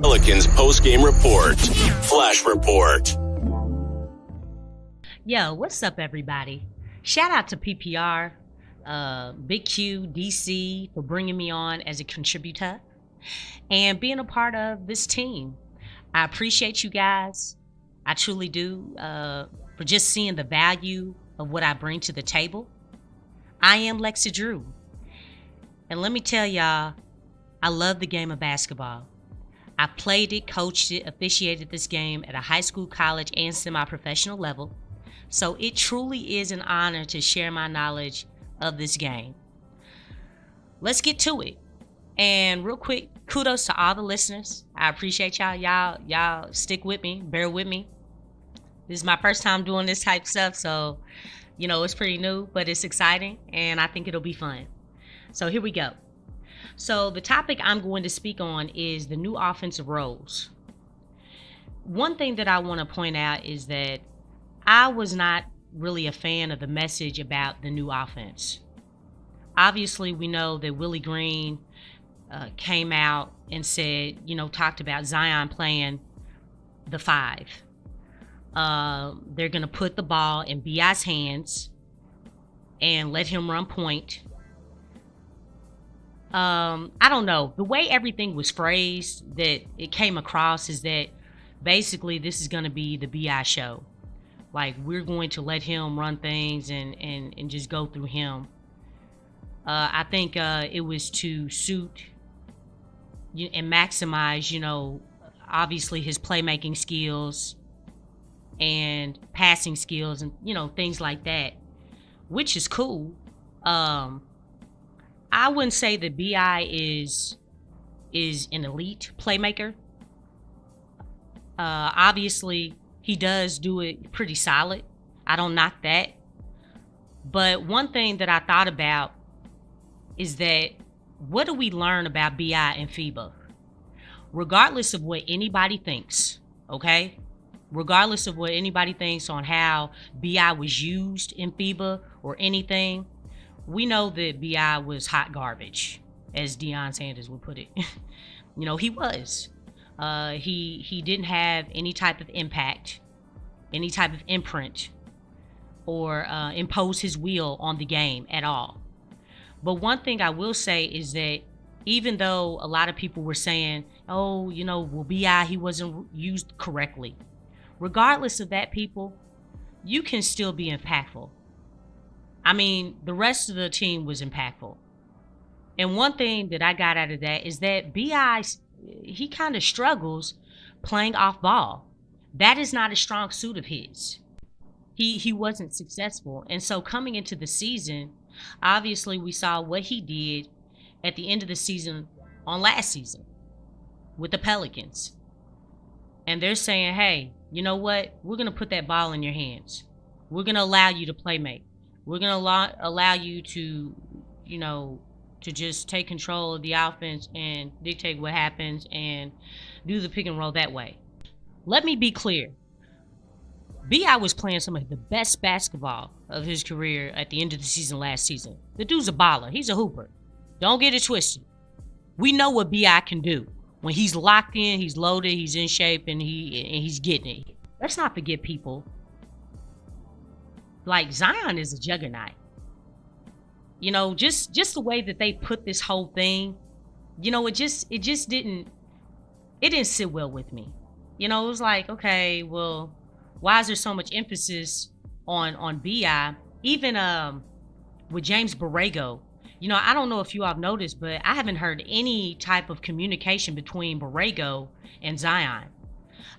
Pelicans postgame report. Flash report. Yo, what's up, everybody? Shout out to PPR, Big Q, DC for bringing me on as a contributor and being a part of this team. I appreciate you guys. I truly do, for just seeing the value of what I bring to the table. I am Lexxah Drew. And let me tell y'all, I love the game of basketball. I played it, coached it, officiated this game at a high school, college, and semi-professional level. So it truly is an honor to share my knowledge of this game. Let's get to it. And real quick, kudos to all the listeners. I appreciate y'all. Y'all stick with me, bear with me. This is my first time doing this type of stuff, so it's pretty new, but it's exciting, and I think it'll be fun. So here we go. So the topic I'm going to speak on is the new offensive roles. One thing that I want to point out is that I was not really a fan of the message about the new offense. Obviously, we know that Willie Green came out and said, talked about Zion playing the 5. They're going to put the ball in B.I.'s hands and let him run point. I don't know. The way everything was phrased, that it came across is that basically this is going to be the B.I. show. Like, we're going to let him run things and just go through him. I think it was to suit and maximize, obviously his playmaking skills and passing skills and, things like that, which is cool. I wouldn't say that B.I. is an elite playmaker. Obviously, he does do it pretty solid. I don't knock that. But one thing that I thought about is that what do we learn about B.I. and FIBA? Regardless of what anybody thinks, okay? Regardless of what anybody thinks on how B.I. was used in FIBA or anything, we know that B.I. was hot garbage, as Deion Sanders would put it. He was. He didn't have any type of impact, any type of imprint, or impose his will on the game at all. But one thing I will say is that even though a lot of people were saying, B.I., he wasn't used correctly. Regardless of that, people, you can still be impactful. I mean, the rest of the team was impactful. And one thing that I got out of that is that B.I., he kind of struggles playing off ball. That is not a strong suit of his. He wasn't successful. And so coming into the season, obviously we saw what he did at the end of the season on last season with the Pelicans. And they're saying, hey, you know what? We're going to put that ball in your hands. We're going to allow you to play make. We're going to allow you to, to just take control of the offense and dictate what happens and do the pick and roll that way. Let me be clear. B.I. was playing some of the best basketball of his career at the end of the season last season. The dude's a baller. He's a hooper. Don't get it twisted. We know what B.I. can do. When he's locked in, he's loaded, he's in shape, and he's getting it. Let's not forget, people. Like, Zion is a juggernaut. Just the way that they put this whole thing, it didn't sit well with me. It was like, okay, well, why is there so much emphasis on B.I.? Even with James Borrego, I don't know if you all have noticed, but I haven't heard any type of communication between Borrego and Zion.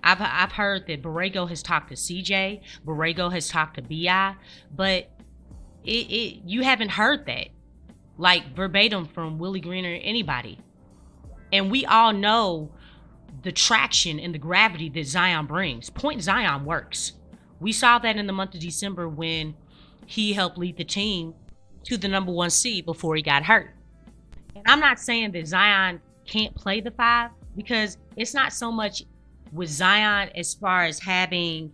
I've heard that Borrego has talked to CJ, Borrego has talked to B.I., but you haven't heard that, like, verbatim from Willie Green or anybody. And we all know the traction and the gravity that Zion brings. Point Zion works. We saw that in the month of December when he helped lead the team to the number 1 seed before he got hurt. And I'm not saying that Zion can't play the 5, because it's not so much with Zion as far as having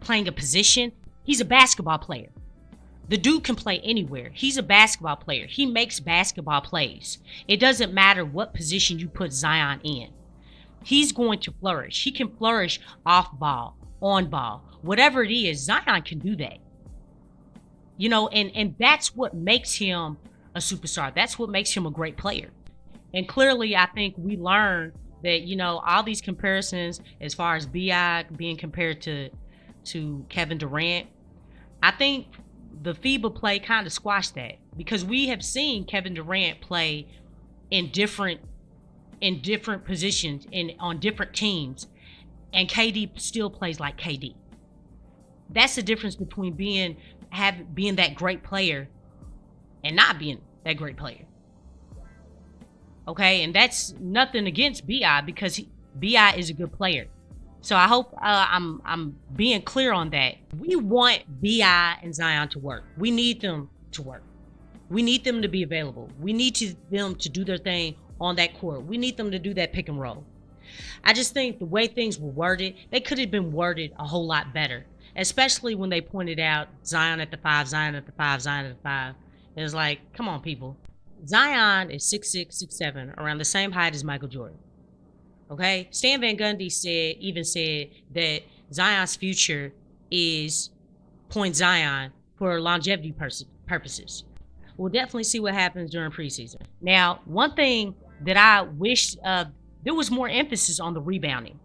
playing a position. He's a basketball player. The dude can play anywhere. He's a basketball player. He makes basketball plays. It doesn't matter what position you put Zion in. He's going to flourish. He can flourish off ball, on ball, whatever it is. Zion can do that. You know, and that's what makes him a superstar. That's what makes him a great player. And clearly, I think we learned that, you know, all these comparisons as far as BI being compared to Kevin Durant, I think the FIBA play kind of squashed that, because we have seen Kevin Durant play in different positions and on different teams, and KD still plays like KD. That's the difference between being that great player and not being that great player. Okay, and that's nothing against BI, because BI is a good player. So I hope I'm being clear on that. We want BI and Zion to work. We need them to work. We need them to be available. We need them to do their thing on that court. We need them to do that pick and roll. I just think the way things were worded, they could have been worded a whole lot better, especially when they pointed out Zion at the 5, Zion at the 5, Zion at the 5. It was like, come on, people. Zion is 6'6", 6'7", around the same height as Michael Jordan. Okay, Stan Van Gundy said that Zion's future is point Zion for longevity purposes. We'll definitely see what happens during preseason. Now, one thing that I wish there was more emphasis on the rebounding.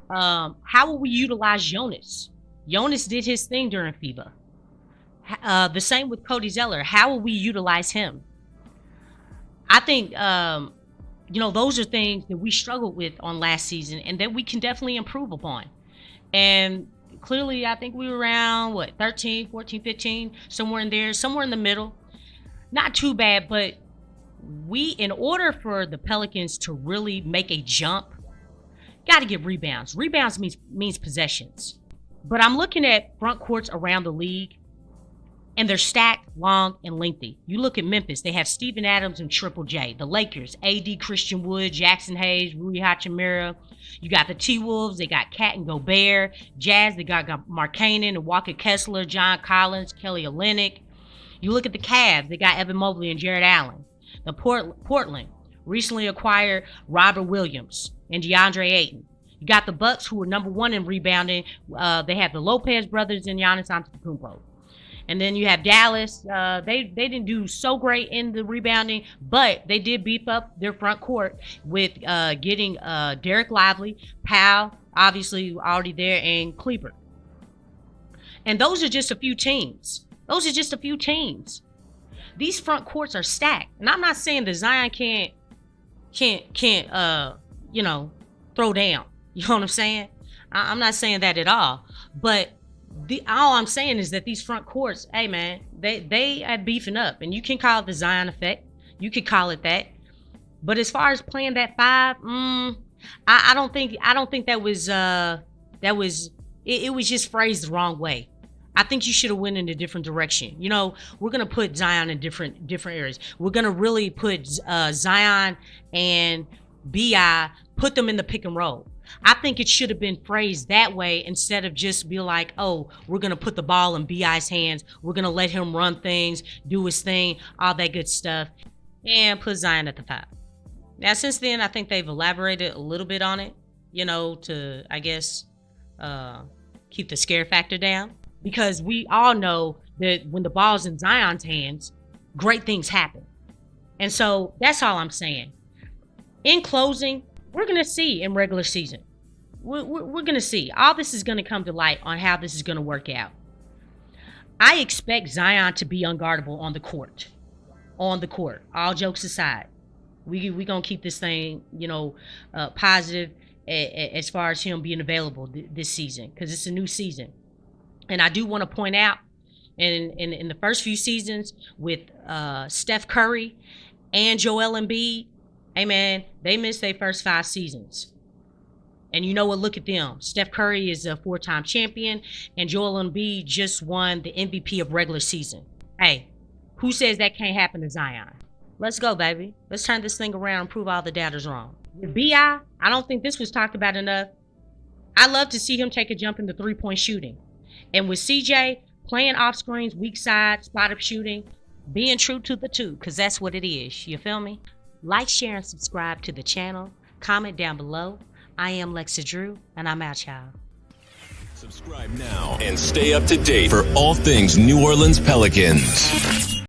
How will we utilize Jonas? Jonas did his thing during FIBA. The same with Cody Zeller. How will we utilize him? I think those are things that we struggled with on last season and that we can definitely improve upon. And clearly, I think we were around, 13, 14, 15, somewhere in there, somewhere in the middle. Not too bad, but in order for the Pelicans to really make a jump, got to get rebounds. Rebounds means possessions. But I'm looking at front courts around the league, and they're stacked, long, and lengthy. You look at Memphis, they have Steven Adams and Triple J. The Lakers, AD, Christian Wood, Jackson Hayes, Rui Hachimura. You got the T-Wolves, they got Cat and Gobert. Jazz, they got Markkanen and Walker Kessler, John Collins, Kelly Olynyk. You look at the Cavs, they got Evan Mobley and Jared Allen. The Portland recently acquired Robert Williams and DeAndre Ayton. You got the Bucks, who were number 1 in rebounding. They have the Lopez brothers and Giannis Antetokounmpo. And then you have Dallas. They didn't do so great in the rebounding, but they did beef up their front court with getting Derek Lively, Powell, obviously already there, and Kleber. And those are just a few teams. These front courts are stacked. And I'm not saying that Zion can't throw down. You know what I'm saying? I'm not saying that at all. But all I'm saying is that these front courts, hey man, they are beefing up, and you can call it the Zion effect. You could call it that. But as far as playing that 5, I don't think that was it was just phrased the wrong way. I think you should have went in a different direction. You know, we're gonna put Zion in different areas. We're gonna really put Zion and BI, put them in the pick and roll. I think it should have been phrased that way instead of just be like, oh, we're going to put the ball in BI's hands. We're going to let him run things, do his thing, all that good stuff, and put Zion at the 5. Now, since then, I think they've elaborated a little bit on it, to, I guess, keep the scare factor down. Because we all know that when the ball's in Zion's hands, great things happen. And so that's all I'm saying. In closing, we're going to see in regular season. We're going to see. All this is going to come to light on how this is going to work out. I expect Zion to be unguardable on the court. All jokes aside. We going to keep this thing, positive as far as him being available this season, because it's a new season. And I do want to point out, in the first few seasons with Steph Curry and Joel Embiid, hey man, they missed their first 5 seasons. And you know what? Look at them. Steph Curry is a 4-time champion, and Joel Embiid just won the MVP of regular season. Hey, who says that can't happen to Zion? Let's go, baby. Let's turn this thing around and prove all the doubters wrong. With BI, I don't think this was talked about enough. I love to see him take a jump in the 3-point shooting. And with CJ, playing off screens, weak side, spot up shooting, being true to the two, because that's what it is. You feel me? Like, share, and subscribe to the channel. Comment down below. I am Lexxah Drew, and I'm out, y'all. Subscribe now and stay up to date for all things New Orleans Pelicans.